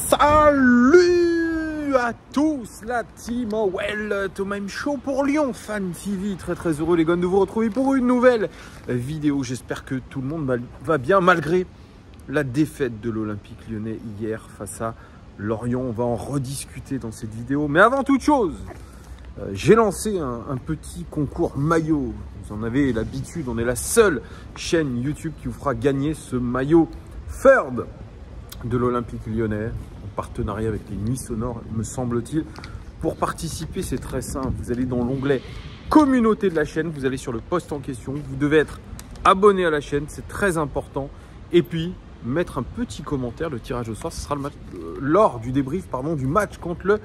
Salut à tous la team OL, Thomas M Show pour Lyon Fan TV. Très heureux les gars de vous retrouver pour une nouvelle vidéo. J'espère que tout le monde va bien malgré la défaite de l'Olympique Lyonnais hier face à Lorient. On va en rediscuter dans cette vidéo. Mais avant toute chose, j'ai lancé un petit concours maillot. Vous en avez l'habitude, on est la seule chaîne YouTube qui vous fera gagner ce maillot Third de l'Olympique Lyonnais, en partenariat avec les Nuits Sonores, me semble-t-il. Pour participer, c'est très simple. Vous allez dans l'onglet communauté de la chaîne, vous allez sur le post en question. Vous devez être abonné à la chaîne, c'est très important. Et puis, mettre un petit commentaire. Le tirage au sort, ce sera le match, lors du débrief du match contre le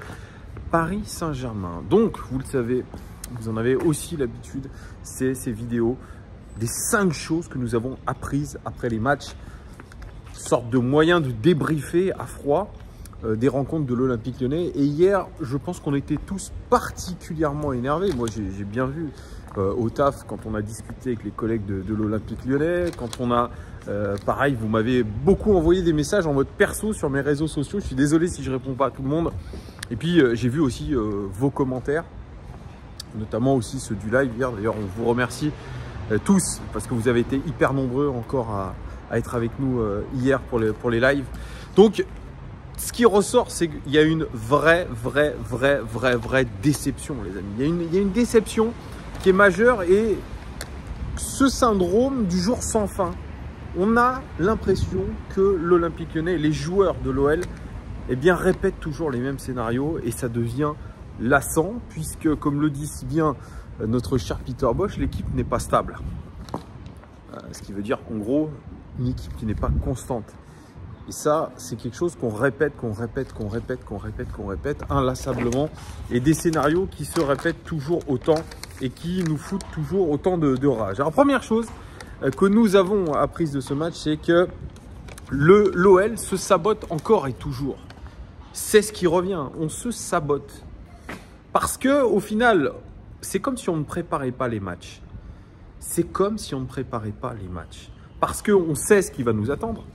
Paris Saint-Germain. Donc, vous le savez, vous en avez aussi l'habitude, c'est ces vidéos des 5 choses que nous avons apprises après les matchs. Sorte de moyen de débriefer à froid des rencontres de l'Olympique Lyonnais. Et hier, je pense qu'on était tous particulièrement énervés. Moi, j'ai bien vu au taf quand on a discuté avec les collègues de l'Olympique Lyonnais. Quand on a, pareil, vous m'avez beaucoup envoyé des messages en mode perso sur mes réseaux sociaux. Je suis désolé si je ne réponds pas à tout le monde. Et puis, j'ai vu aussi vos commentaires, notamment aussi ceux du live hier. D'ailleurs, on vous remercie tous parce que vous avez été hyper nombreux encore à être avec nous hier pour les lives. Donc, ce qui ressort, c'est qu'il y a une vraie déception, les amis. Il y a une déception qui est majeure et ce syndrome du jour sans fin. On a l'impression que l'Olympique Lyonnais et les joueurs de l'OL répètent toujours les mêmes scénarios et ça devient lassant puisque, comme le dit si bien notre cher Peter Bosz, l'équipe n'est pas stable. Ce qui veut dire qu'en gros, une équipe qui n'est pas constante. Et ça, c'est quelque chose qu'on répète inlassablement. Et des scénarios qui se répètent toujours autant et qui nous foutent toujours autant de rage. Alors, première chose que nous avons apprise de ce match, c'est que l'OL se sabote encore et toujours. C'est ce qui revient. On se sabote. Parce que au final, c'est comme si on ne préparait pas les matchs. C'est comme si on ne préparait pas les matchs. Parce qu'on sait ce qui va nous attendre.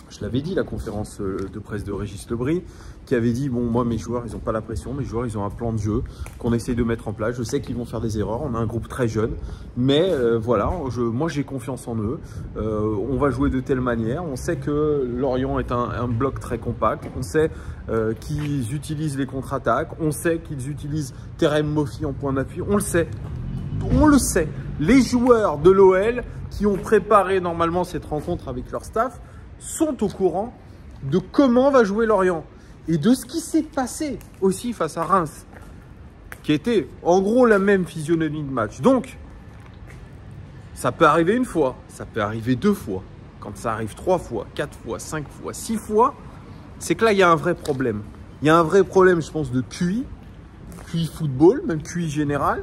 Je l'avais dit, la conférence de presse de Régis Lebris, qui avait dit, bon, moi, mes joueurs, ils n'ont pas la pression. Mes joueurs, ils ont un plan de jeu qu'on essaye de mettre en place. Je sais qu'ils vont faire des erreurs. On a un groupe très jeune. Mais voilà, moi, j'ai confiance en eux. On va jouer de telle manière. On sait que Lorient est un bloc très compact. On sait qu'ils utilisent les contre-attaques. On sait qu'ils utilisent Terem Moffi en point d'appui. On le sait. On le sait. Les joueurs de l'OL qui ont préparé normalement cette rencontre avec leur staff sont au courant de comment va jouer Lorient et de ce qui s'est passé aussi face à Reims, qui était en gros la même physionomie de match. Donc, ça peut arriver une fois, ça peut arriver 2 fois. Quand ça arrive 3 fois, 4 fois, 5 fois, 6 fois, c'est que là, il y a un vrai problème. Il y a un vrai problème, je pense, de QI football, même QI général.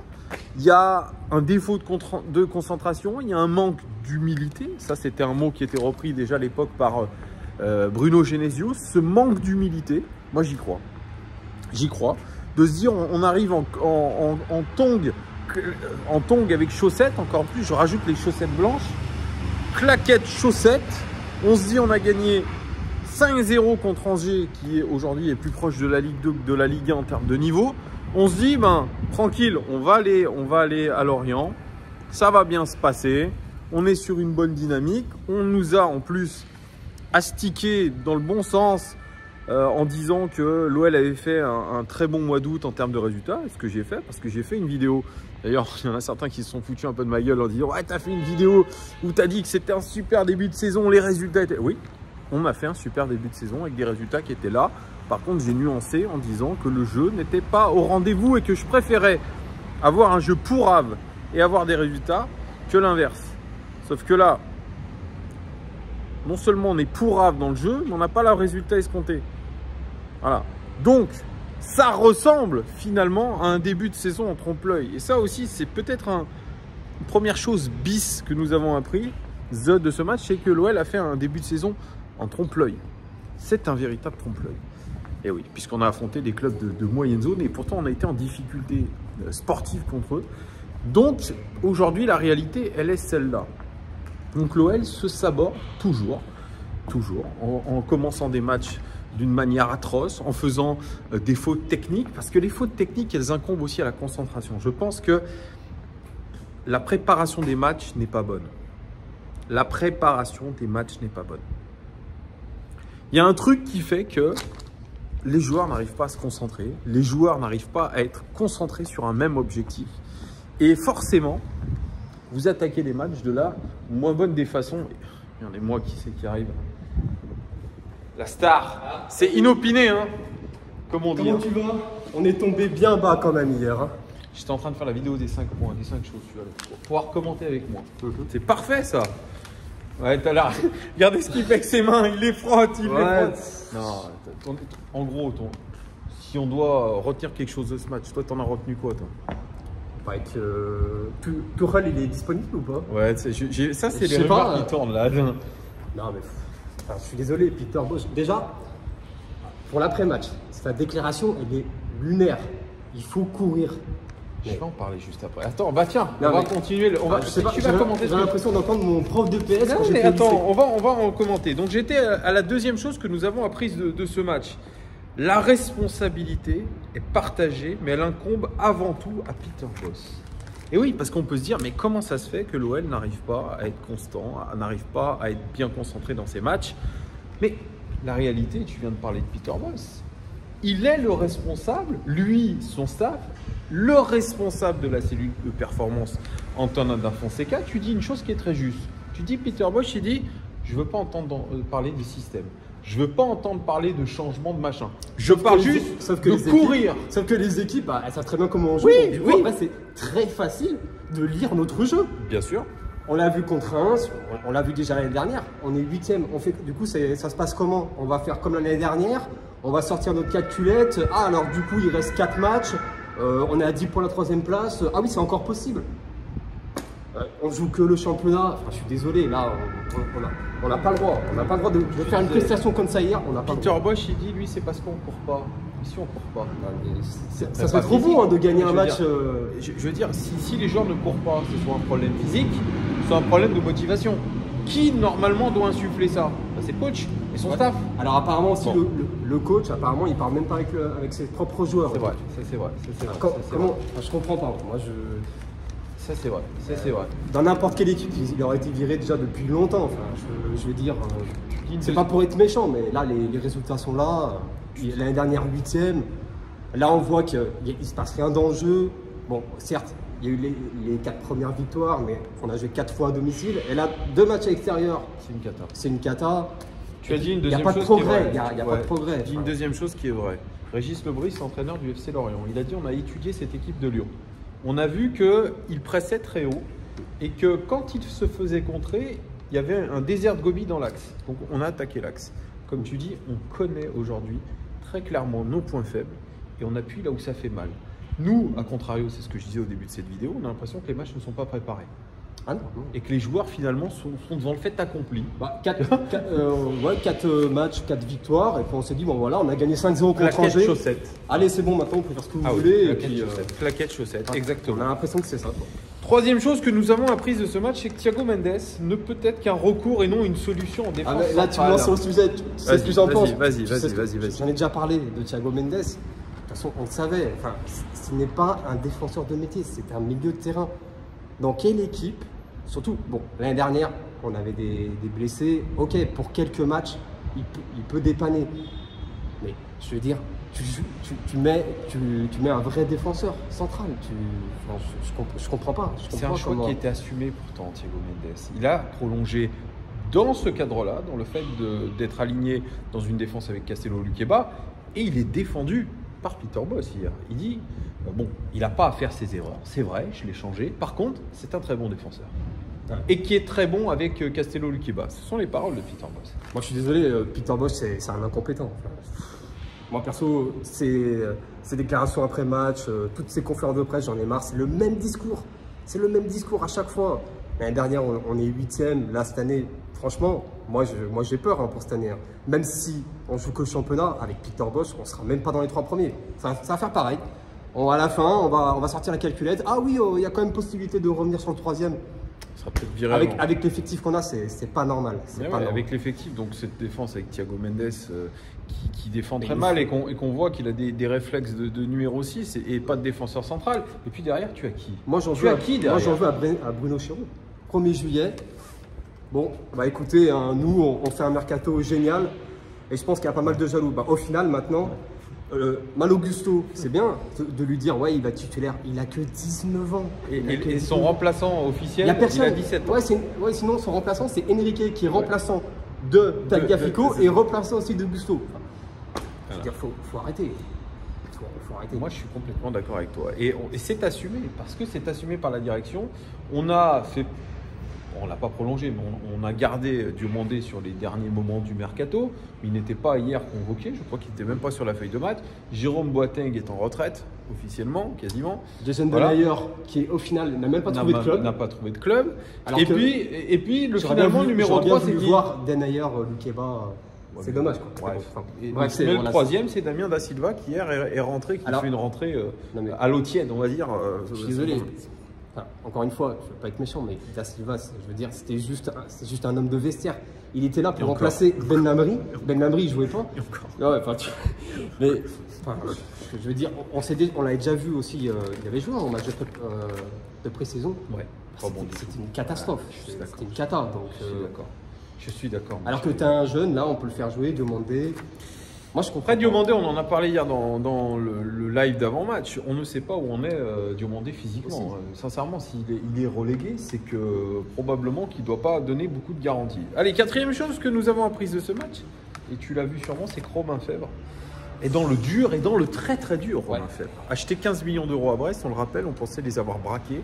Il y a un défaut de concentration, il y a un manque d'humilité. Ça, c'était un mot qui était repris déjà à l'époque par Bruno Genesio. Ce manque d'humilité, moi j'y crois. J'y crois. De se dire, on arrive en tongs avec chaussettes, encore plus, je rajoute les chaussettes blanches, claquettes, chaussettes. On se dit, on a gagné 5-0 contre Angers, qui est aujourd'hui est plus proche de la Ligue 2 que de la Ligue 1 en termes de niveau. On se dit, ben, tranquille, on va aller à Lorient, ça va bien se passer, on est sur une bonne dynamique. On nous a en plus astiqué dans le bon sens en disant que l'OL avait fait un très bon mois d'août en termes de résultats. Ce que j'ai fait, parce que j'ai fait une vidéo. D'ailleurs, il y en a certains qui se sont foutus un peu de ma gueule en disant « Ouais, t'as fait une vidéo où t'as dit que c'était un super début de saison, les résultats étaient… » Oui, on a fait un super début de saison avec des résultats qui étaient là. Par contre, j'ai nuancé en disant que le jeu n'était pas au rendez-vous et que je préférais avoir un jeu pourrave et avoir des résultats que l'inverse. Sauf que là, non seulement on est pourrave dans le jeu, mais on n'a pas le résultat escompté. Voilà. Donc, ça ressemble finalement à un début de saison en trompe-l'œil. Et ça aussi, c'est peut-être une première chose bis que nous avons appris de ce match, c'est que l'OL a fait un début de saison en trompe-l'œil. C'est un véritable trompe-l'œil. Et oui, puisqu'on a affronté des clubs de moyenne zone et pourtant on a été en difficulté sportive contre eux. Donc aujourd'hui, la réalité, elle est celle-là. Donc l'OL se saborde toujours, en commençant des matchs d'une manière atroce, en faisant des fautes techniques, parce que les fautes techniques, elles incombent aussi à la concentration. Je pense que la préparation des matchs n'est pas bonne. La préparation des matchs n'est pas bonne. Il y a un truc qui fait que les joueurs n'arrivent pas à se concentrer, les joueurs n'arrivent pas à être concentrés sur un même objectif. Et forcément, vous attaquez les matchs de la moins bonne des façons. Regardez-moi qui c'est qui arrive. La star, c'est inopiné, hein, comme on dit. Comment tu vas? On est tombé bien bas quand même hier. Hein. J'étais en train de faire la vidéo des 5 points, des 5 choses, tu vas pouvoir commenter avec moi. C'est parfait ça. Ouais, t'as l'air. Regardez ce qu'il fait avec ses mains, il les frotte, il les frotte. Non, en gros, si on doit retenir quelque chose de ce match, toi t'en as retenu quoi toi? Tourelle, il est disponible ou pas? Ouais, ça c'est les rumeurs qui tournent là. Non mais je suis désolé, Peter Bosz. Déjà, pour l'après-match, sa déclaration elle est lunaire. Il faut courir. Je vais en parler juste après. Attends, bah tiens, on va continuer. Tu vas commenter. J'ai l'impression d'entendre mon prof de PS. Non, mais attends, on va en commenter. Donc j'étais à la deuxième chose que nous avons apprise de ce match. La responsabilité est partagée, mais elle incombe avant tout à Peter Bosz. Et oui, parce qu'on peut se dire, mais comment ça se fait que l'OL n'arrive pas à être constant, n'arrive pas à être bien concentré dans ses matchs? Mais la réalité, tu viens de parler de Peter Bosz. Il est le responsable, lui, son staff, le responsable de la cellule de performance, Antonin Da Fonseca. Tu dis une chose qui est très juste. Tu dis, Peter Bosz, il dit, je ne veux pas entendre parler des systèmes. Je ne veux pas entendre parler de changement de machin. Je parle juste de courir. Sauf que les équipes, elles savent très bien comment on joue. Oui, oui. Après, c'est très facile de lire notre jeu. Bien sûr. On l'a vu contre Reims, on l'a vu déjà l'année dernière. On est 8e. Du coup, ça se passe comment? On va faire comme l'année dernière. On va sortir notre calculette. Ah, alors du coup, il reste 4 matchs. On est à 10 pour la 3e place. Ah oui, c'est encore possible. On joue que le championnat. Enfin, je suis désolé, là, on n'a pas le droit. On n'a pas le droit de faire une prestation comme ça hier. On n'a pas Peter Bosz, il dit, lui, c'est parce qu'on ne court pas. Ici, on ne court pas. Ça serait trop beau hein, de gagner un match. Je veux dire, si les joueurs ne courent pas, c'est soit un problème physique, soit un problème de motivation. Qui, normalement, doit insuffler ça? C'est le coach et son staff. Alors, apparemment, aussi, le coach, apparemment, il ne parle même pas avec ses propres joueurs. C'est vrai, ça c'est vrai. Comment je comprends pas. Moi, Ça c'est vrai, ça c'est vrai. Dans n'importe quelle équipe, il aurait été viré déjà depuis longtemps. Enfin, je vais dire, c'est pas pour être méchant, mais là les résultats sont là. L'année dernière 8e. Là on voit qu'il ne se passe rien dans le jeu. Bon, certes, il y a eu les 4 premières victoires, mais on a joué 4 fois à domicile. Et là, 2 matchs à l'extérieur. C'est une cata. C'est une cata. Tu as dit une deuxième chose. Il n'y a pas de progrès. Tu as dit une deuxième chose qui est vraie. Régis Lebris, entraîneur du FC Lorient, il a dit on a étudié cette équipe de Lyon. On a vu qu'il pressait très haut et que quand il se faisait contrer, il y avait un désert de Gobi dans l'axe. Donc on a attaqué l'axe. Comme tu dis, on connaît aujourd'hui très clairement nos points faibles et on appuie là où ça fait mal. Nous, à contrario, c'est ce que je disais au début de cette vidéo, on a l'impression que les matchs ne sont pas préparés. Ah non. Et que les joueurs finalement sont devant le fait accompli. 4 matchs, 4 victoires, et puis on s'est dit, bon voilà, on a gagné 5-0 contre Angers. Allez, c'est bon, maintenant on peut faire ce que vous voulez. Claquette, chaussette, exactement. On a l'impression que c'est ça. Troisième chose que nous avons apprise de ce match, c'est que Thiago Mendes ne peut être qu'un recours et non une solution en défense. Là, tu me lances sur le sujet, tu sais ce que j'en pense. Vas-y. J'en ai déjà parlé de Thiago Mendes. De toute façon, on le savait. Enfin, ce n'est pas un défenseur de métier, c'est un milieu de terrain. Dans quelle équipe, surtout, bon, l'année dernière, on avait des blessés. Ok, pour quelques matchs, il peut dépanner. Mais je veux dire, tu mets un vrai défenseur central. Je comprends pas. C'est un choix qui était assumé pourtant, Thiago Mendes. Il a prolongé dans ce cadre-là, dans le fait d'être aligné dans une défense avec Castello Luqueba, et il est défendu par Peter Bosz hier. Il dit, bon, il n'a pas à faire ses erreurs. C'est vrai, je l'ai changé. Par contre, c'est un très bon défenseur. Et qui est très bon avec Castello Luqueba. Ce sont les paroles de Peter Bosz. Moi, je suis désolé, Peter Bosz, c'est un incompétent. Moi, perso, ses déclarations après match, toutes ces conférences de presse, j'en ai marre. C'est le même discours. C'est le même discours à chaque fois. L'année dernière, on est 8e. Là, cette année, franchement, moi j'ai peur pour cette année. Même si on joue que le championnat, avec Peter Bosz, on ne sera même pas dans les 3 premiers. Ça va faire pareil. À la fin, on va sortir la calculette. Ah oui, il y a quand même possibilité de revenir sur le 3e. Il sera peut-être viré avant. Avec l'effectif qu'on a, c'est pas normal. Mais Pas ouais, normal. avec l'effectif, donc cette défense avec Thiago Mendes qui défend Mais très il mal faut- et qu'on voit qu'il a des réflexes de numéro 6 et pas de défenseur central. Et puis derrière, tu as qui? Moi, j'en Tu veux as à qui moi, derrière? j'en veux à Bruno Chiron. 1er juillet. Bon, bah écoutez, hein, nous, on fait un mercato génial. Et je pense qu'il y a pas mal de jaloux. Bah, au final, maintenant, Malo Gusto, c'est bien de lui dire, ouais, il va titulaire. Il a que 19 ans. Et son remplaçant officiel, Il y a personne. il a 17 ans. Ouais, sinon, son remplaçant, c'est Enrique qui est remplaçant de Tagliafico et remplaçant aussi de Gusto. Je veux dire, faut arrêter. Faut arrêter. Moi, je suis complètement d'accord avec toi. Et c'est assumé, parce que c'est assumé par la direction. On a fait, on l'a pas prolongé, mais on a gardé Diomandé sur les derniers moments du mercato. Il n'était pas hier convoqué, je crois qu'il n'était même pas sur la feuille de match. Jérôme Boateng est en retraite, officiellement, quasiment. Jason Voilà. Denayer, qui au final n'a même pas trouvé de club. N'a pas trouvé de club. Alors Et que- puis le J'aurais bien finalement, voulu- numéro j'aurais bien 3, c'est voulu qui? voir Denayer, Lukeba. Ouais, C'est mais- dommage, quoi. Bref. Enfin, Et bref, mais le voilà, troisième, c'est Damien Da Silva qui hier est rentré, qui Alors- fait une rentrée Non, mais- à l'eau tiède, on va dire. Je suis désolé. Enfin, encore une fois, je ne veux pas être méchant, mais Da Silva, je veux dire, c'était juste un homme de vestiaire. Il était là pour encore. remplacer Ben Lamry. Ben Lamry, il jouait pas. Et encore. Ouais, enfin, mais enfin, je veux dire, on l'avait déjà vu aussi. Il avait joué en match de pré-saison. Ouais. Pas bon du tout. C'était une catastrophe. Je suis d'accord. C'était une cata. Donc, Je suis d'accord. Je suis d'accord. alors que tu as un jeune, là, on peut le faire jouer, demander. Moi, je comprends. Après, Diomandé, on en a parlé hier dans le live d'avant-match. On ne sait pas où on est Diomandé physiquement. Aussi. Sincèrement, il est relégué, c'est que probablement qu'il ne doit pas donner beaucoup de garanties. Allez, quatrième chose que nous avons apprise de ce match, et tu l'as vu sûrement, c'est que Romain Fèvre est dans le dur et dans le très très dur. Romain Fèvre. Acheté 15 millions d'euros à Brest, on le rappelle, on pensait les avoir braqués.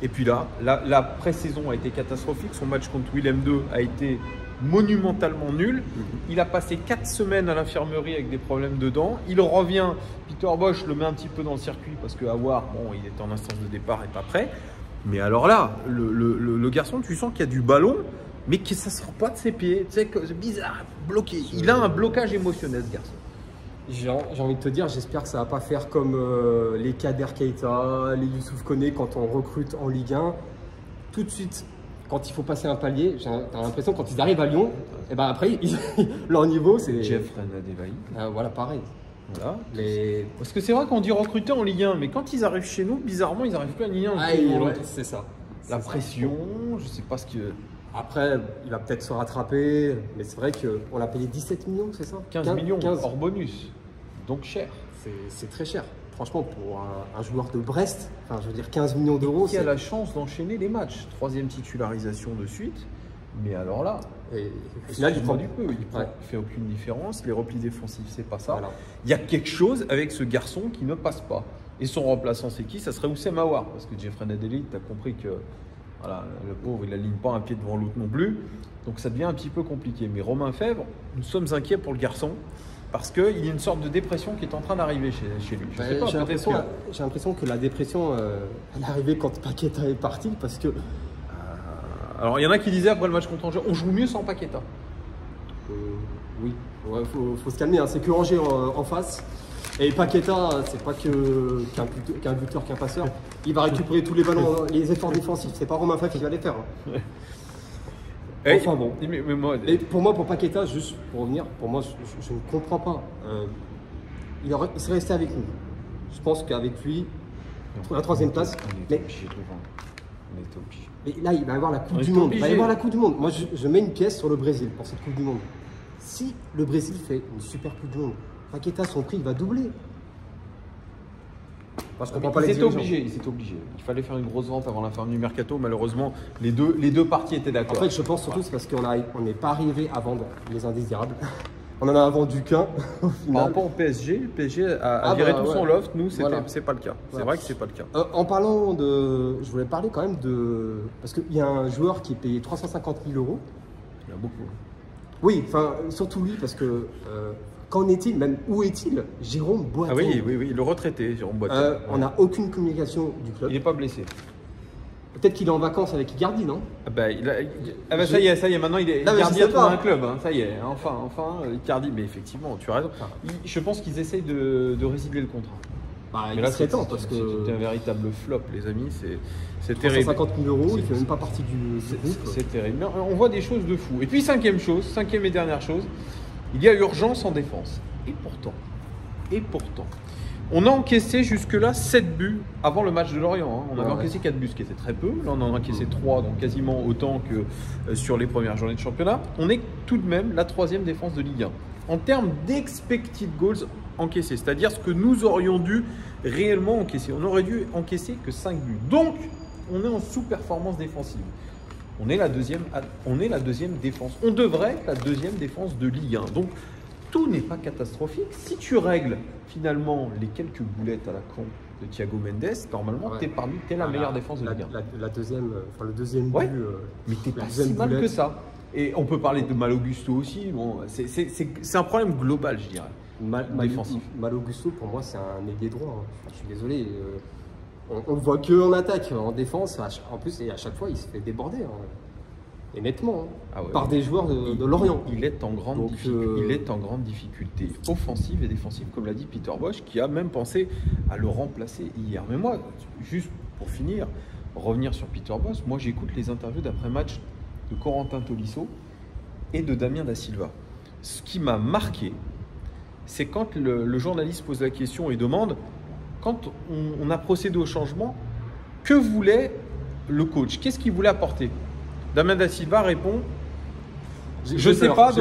Et puis là, la pré-saison a été catastrophique. Son match contre Willem II a été monumentalement nul. Il a passé 4 semaines à l'infirmerie avec des problèmes de dents. Il revient, Peter Bosch le met un petit peu dans le circuit parce que Aouar, bon, il est en instance de départ et pas prêt. Mais alors là, le garçon, tu sens qu'il y a du ballon, mais que ça ne sort pas de ses pieds. Tu sais que c'est bizarre, bloqué. Il a un blocage émotionnel, ce garçon. J'ai envie de te dire, j'espère que ça va pas faire comme les Kader Keita, les Youssouf Koné quand on recrute en Ligue 1. Tout de suite, quand il faut passer un palier, j'ai l'impression quand ils arrivent à Lyon, et ben après, leur niveau, c'est. Jeff Renadevaï. Voilà, pareil. Voilà. Mais. Parce que c'est vrai qu'on dit recruter en Ligue 1, mais quand ils arrivent chez nous, bizarrement, ils n'arrivent plus en Ligue 1. Ah, ouais, c'est ça. La C'est ça. pression, je sais pas ce que. Après, il va peut-être se rattraper, mais c'est vrai qu'on l'a payé 17 millions, c'est ça 15 millions 15. hors bonus. Donc cher. C'est très cher. Franchement, pour un joueur de Brest, enfin, je veux dire 15 millions d'euros, Qui a c'est. la chance d'enchaîner les matchs. Troisième titularisation de suite. Mais alors là, Et au final, il prend du peu. Il Ouais. fait aucune différence. Les replis défensifs, c'est pas ça. Voilà. Il y a quelque chose avec ce garçon qui ne passe pas. Et son remplaçant, c'est qui? Ça serait Oussem Aouar. Parce que Jeffrey Nadeli, tu as compris que voilà, le pauvre, il n'aligne pas un pied devant l'autre non plus. Donc ça devient un petit peu compliqué. Mais Romain Fèvre, nous sommes inquiets pour le garçon. Parce qu'il y a une sorte de dépression qui est en train d'arriver chez lui. Je sais pas, peut-être que... J'ai l'impression que la dépression, elle est arrivée quand Paqueta est parti parce que. Alors il y en a qui disaient après le match contre Angers, on joue mieux sans Paqueta. Oui, ouais, faut se calmer, hein. C'est que Angers en face. Et Paqueta, c'est pas qu'un buteur, qu'un passeur. Il va récupérer tous les ballons, les efforts défensifs. C'est pas Romain Fèvre qui va les faire, hein. Enfin bon. Mais moi, Et pour moi, pour Paqueta, juste pour revenir, pour moi, je ne comprends pas. Il serait resté avec nous. Je pense qu'avec lui, pour la troisième place. on Mais, est obligé de le vendre. On est obligé. mais là, il va y avoir la Coupe On du est Monde. obligé. Il va y avoir la Coupe du Monde. Moi, je mets une pièce sur le Brésil pour cette Coupe du Monde. Si le Brésil fait une super Coupe du Monde, Paqueta, son prix, il va doubler. Moi, je comprends pas les Il s'est dirigeants. obligé, il s'est obligé. Il fallait faire une grosse vente avant la fin du mercato. Malheureusement, les deux parties étaient d'accord. Après, je pense surtout c'est parce qu'on n'est pas arrivé à vendre les indésirables. On en a vendu qu'un au Par final. rapport au PSG, le PSG a viré tout son loft. Nous, Voilà. c'est pas le cas. C'est Ouais. vrai que c'est pas le cas. En parlant de. Je voulais parler quand même de. Parce qu'il y a un joueur qui est payé 350 000 euros. Il y en a beaucoup. Oui, enfin, surtout lui, parce que. Qu'en est-il, même où est-il, Jérôme Boateng? Ah oui, le retraité, Jérôme Boateng. On n'a aucune communication du club. Il n'est pas blessé. Peut-être qu'il est en vacances avec Icardi, non? Ah bah, ça y est, maintenant il est Non, mais Icardi je a sais trouvé pas. un club, hein, ça y est, enfin, Icardi, mais effectivement, tu as raison. Je pense qu'ils essayent de résilier le contrat. Bah, Mais il là, serait temps parce que c'est un véritable flop, les amis. C'est terrible. 350 000 €, il fait même pas partie du groupe. C'est terrible. Mais on voit des choses de fou. Et puis, cinquième et dernière chose, il y a urgence en défense. Et pourtant, on a encaissé jusque-là 7 buts avant le match de Lorient. On avait encaissé 4 buts, ce qui était très peu. Là, on en a encaissé 3, donc quasiment autant que sur les premières journées de championnat. On est tout de même la 3e défense de Ligue 1. En termes d'expected goals encaissés, c'est-à-dire ce que nous aurions dû réellement encaisser. On n'aurait dû encaisser que 5 buts. Donc, on est en sous-performance défensive. On est la deuxième défense. On devrait être la 2e défense de Ligue 1. Donc, tout n'est pas catastrophique. Si tu règles finalement les quelques boulettes à la con de Thiago Mendes, normalement, tu es la meilleure défense de Ligue 1. Le deuxième ouais. but. Mais tu n'es pas si mal que ça. Et on peut parler de Malo Gusto aussi. Bon, c'est un problème global, je dirais. Défensif. Malo Gusto, pour moi, c'est un ailier droit. Je suis désolé. On le voit que en attaque, en défense. En plus, et à chaque fois, il se fait déborder. Et nettement, par des joueurs de Lorient. Il est en grande difficulté offensive et défensive, comme l'a dit Peter Bosz, qui a même pensé à le remplacer hier. Mais moi, juste pour finir, revenir sur Peter Bosz, moi j'écoute les interviews d'après-match de Corentin Tolisso et de Damien Da Silva. Ce qui m'a marqué, c'est quand le journaliste pose la question et demande, quand on a procédé au changement, que voulait le coach? Qu'est-ce qu'il voulait apporter? Damien Da Silva répond, je ne sais pas,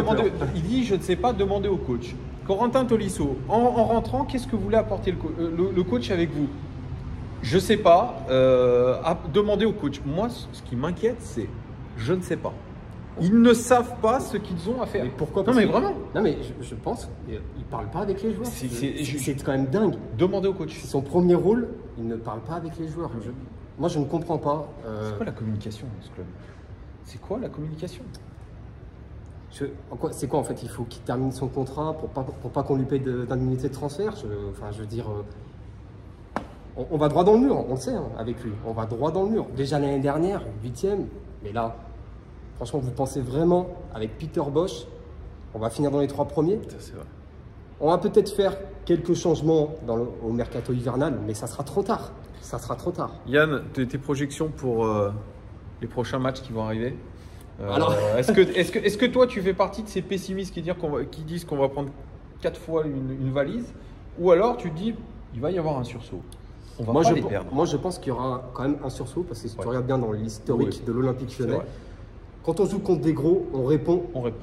il dit, je ne sais pas, demander au coach. Corentin Tolisso, en rentrant, qu'est-ce que voulait apporter le coach avec vous? Je ne sais pas, demander au coach. Moi, ce qui m'inquiète, c'est, je ne sais pas. Ils ne savent pas ce qu'ils ont à faire. Mais pourquoi? Non mais vraiment. Non mais je pense qu'ils ne parlent pas avec les joueurs. C'est quand même dingue. Demander au coach. C'est son premier rôle, il ne parle pas avec les joueurs. Moi, je ne comprends pas. C'est quoi la communication dans ce club? C'est quoi la communication? C'est quoi en fait? Il faut qu'il termine son contrat pour pas qu'on lui paye d'indemnité de transfert. Je veux dire, on va droit dans le mur, on le sait avec lui. On va droit dans le mur. Déjà l'année dernière, 8e, mais là, franchement, vous pensez vraiment avec Peter Bosz, on va finir dans les 3 premiers? C'est vrai. On va peut-être faire quelques changements au mercato hivernal, mais ça sera trop tard. Ça sera trop tard. Yann, tes projections pour les prochains matchs qui vont arriver? Alors... Est-ce que toi, tu fais partie de ces pessimistes qui disent qu'on va prendre 4 fois une valise? Ou alors tu te dis, il va y avoir un sursaut? On va pas les perdre. Moi, je pense qu'il y aura quand même un sursaut, parce que si tu regardes bien dans l'historique de l'Olympique Lyonnais, quand on joue contre des gros, on répond souvent. Ouais.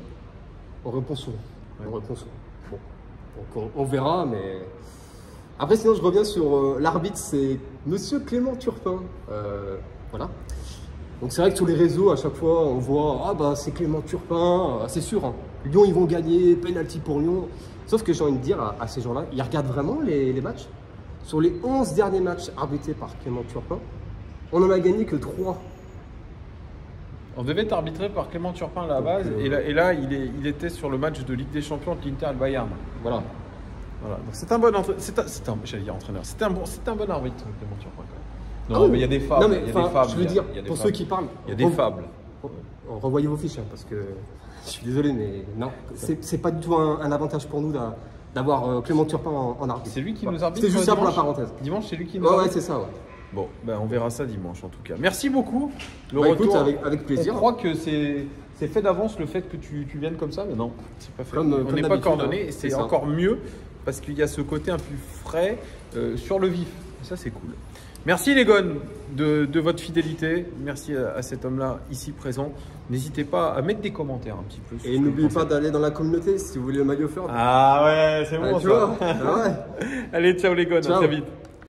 On répond souvent. Bon. Donc on verra, mais... Après, sinon, je reviens sur l'arbitre, c'est Monsieur Clément Turpin. Voilà. Donc c'est vrai que sur les réseaux, à chaque fois, on voit, ah bah c'est Clément Turpin, c'est sûr, Lyon, ils vont gagner, penalty pour Lyon. Sauf que j'ai envie de dire à ces gens-là, ils regardent vraiment les matchs. Sur les 11 derniers matchs arbitrés par Clément Turpin, on n'en a gagné que 3. On devait être arbitré par Clément Turpin à la base, et là il était sur le match de Ligue des Champions entre l'Inter et le Bayern. Voilà. Donc c'est un bon entraîneur. C'est un bon arbitre, Clément Turpin quand même. Non, mais il y a des fables. Non, mais, je veux dire, pour ceux qui parlent, il y a des fables. Revoyez vos fiches, parce que je suis désolé, mais non, c'est pas du tout un avantage pour nous d'avoir Clément Turpin en arbitre. C'est lui qui nous arbitre. C'est juste ça pour la parenthèse. Dimanche, c'est lui qui nous arbitre. Ouais, c'est ça. Ouais. Bon, on verra ça dimanche en tout cas. Merci beaucoup. Écoute, avec plaisir. On croit que c'est fait d'avance le fait que tu viennes comme ça, mais non, c'est pas fait. On n'est pas coordonné et c'est encore mieux parce qu'il y a ce côté un peu frais sur le vif. Et ça, c'est cool. Merci les gones de votre fidélité. Merci à cet homme-là ici présent. N'hésitez pas à mettre des commentaires un petit peu. Et n'oubliez pas d'aller dans la communauté si vous voulez le maillot Ford. Ah ouais, c'est bon, tu vois. Ah ouais. Allez, ciao les gones, à très vite.